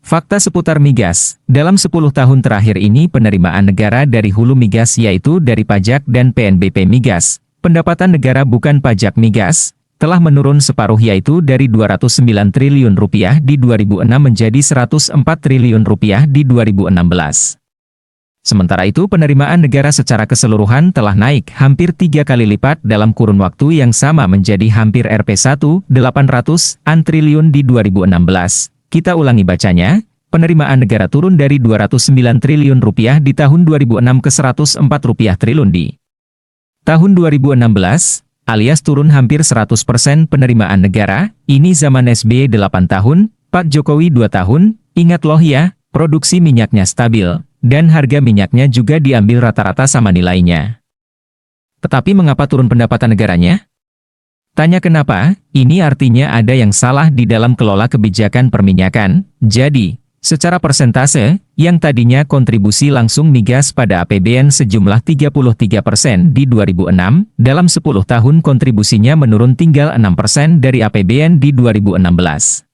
Fakta seputar migas, dalam 10 tahun terakhir ini penerimaan negara dari hulu migas yaitu dari pajak dan PNBP migas, pendapatan negara bukan pajak migas, telah menurun separuh yaitu dari Rp209 triliun di 2006 menjadi Rp104 triliun di 2016. Sementara itu penerimaan negara secara keseluruhan telah naik hampir 3 kali lipat dalam kurun waktu yang sama menjadi hampir Rp1.800-an triliun di 2016. Kita ulangi bacanya, penerimaan negara turun dari Rp209 triliun di tahun 2006 ke Rp104 triliun di tahun 2016, alias turun hampir 100% penerimaan negara. Ini zaman SBY 8 tahun, Pak Jokowi 2 tahun, ingat loh ya, produksi minyaknya stabil, dan harga minyaknya juga diambil rata-rata sama nilainya. Tetapi mengapa turun pendapatan negaranya? Tanya kenapa, ini artinya ada yang salah di dalam kelola kebijakan perminyakan. Jadi, secara persentase, yang tadinya kontribusi langsung migas pada APBN sejumlah 33% di 2006, dalam 10 tahun kontribusinya menurun tinggal 6% dari APBN di 2016.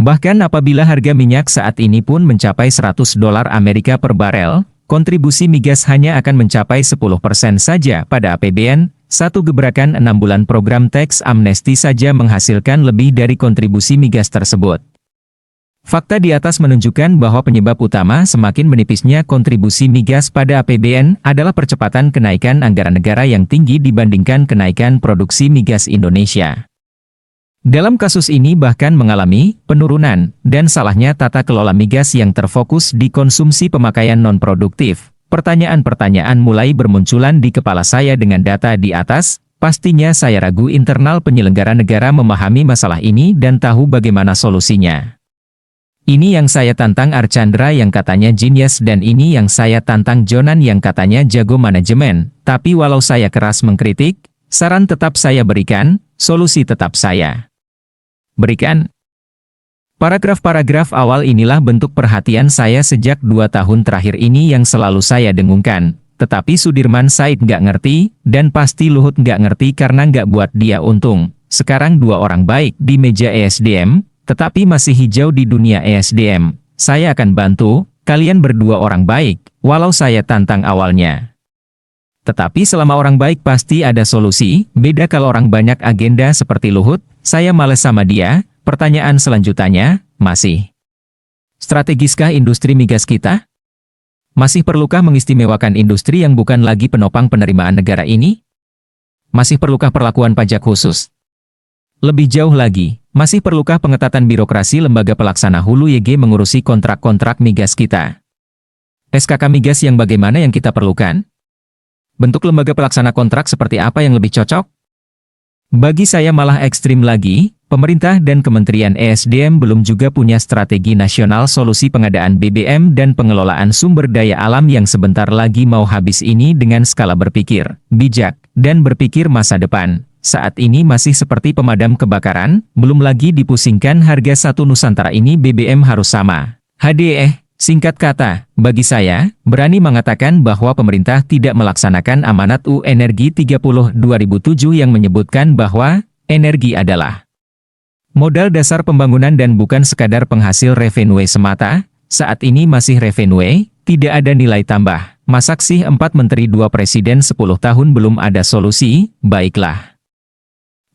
Bahkan apabila harga minyak saat ini pun mencapai $100 Amerika per barel, kontribusi migas hanya akan mencapai 10% saja pada APBN. Satu gebrakan 6 bulan program teks amnesti saja menghasilkan lebih dari kontribusi migas tersebut. Fakta di atas menunjukkan bahwa penyebab utama semakin menipisnya kontribusi migas pada APBN adalah percepatan kenaikan anggaran negara yang tinggi dibandingkan kenaikan produksi migas Indonesia. Dalam kasus ini bahkan mengalami penurunan, dan salahnya tata kelola migas yang terfokus di konsumsi pemakaian non-produktif. Pertanyaan-pertanyaan mulai bermunculan di kepala saya dengan data di atas. Pastinya saya ragu internal penyelenggara negara memahami masalah ini dan tahu bagaimana solusinya. Ini yang saya tantang Archandra yang katanya genius dan ini yang saya tantang Jonan yang katanya jago manajemen. Tapi walau saya keras mengkritik, saran tetap saya berikan, solusi tetap saya berikan. Paragraf-paragraf awal inilah bentuk perhatian saya sejak 2 tahun terakhir ini yang selalu saya dengungkan. Tetapi Sudirman Said nggak ngerti, dan pasti Luhut nggak ngerti karena nggak buat dia untung. Sekarang 2 orang baik di meja ESDM, tetapi masih hijau di dunia ESDM. Saya akan bantu, kalian berdua orang baik, walau saya tantang awalnya. Tetapi selama orang baik pasti ada solusi, beda kalau orang banyak agenda seperti Luhut, saya males sama dia. Pertanyaan selanjutnya, masih strategiskah industri migas kita? Masih perlukah mengistimewakan industri yang bukan lagi penopang penerimaan negara ini? Masih perlukah perlakuan pajak khusus? Lebih jauh lagi, masih perlukah pengetatan birokrasi lembaga pelaksana hulu YG mengurusi kontrak-kontrak migas kita? SKK migas yang bagaimana yang kita perlukan? Bentuk lembaga pelaksana kontrak seperti apa yang lebih cocok? Bagi saya malah ekstrim lagi. Pemerintah dan Kementerian ESDM belum juga punya strategi nasional solusi pengadaan BBM dan pengelolaan sumber daya alam yang sebentar lagi mau habis ini dengan skala berpikir bijak dan berpikir masa depan. Saat ini masih seperti pemadam kebakaran, belum lagi dipusingkan harga satu Nusantara ini BBM harus sama. Singkat kata, bagi saya, berani mengatakan bahwa pemerintah tidak melaksanakan amanat UU Energi 30 2007 yang menyebutkan bahwa energi adalah modal dasar pembangunan dan bukan sekadar penghasil revenue semata. Saat ini masih revenue, tidak ada nilai tambah. Masak sih 4 menteri 2 presiden 10 tahun belum ada solusi? Baiklah.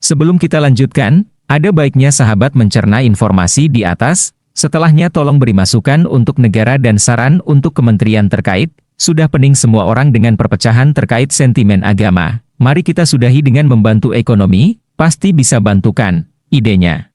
Sebelum kita lanjutkan, ada baiknya sahabat mencerna informasi di atas. Setelahnya tolong beri masukan untuk negara dan saran untuk kementerian terkait. Sudah pening semua orang dengan perpecahan terkait sentimen agama. Mari kita sudahi dengan membantu ekonomi, pasti bisa bantukan idenya.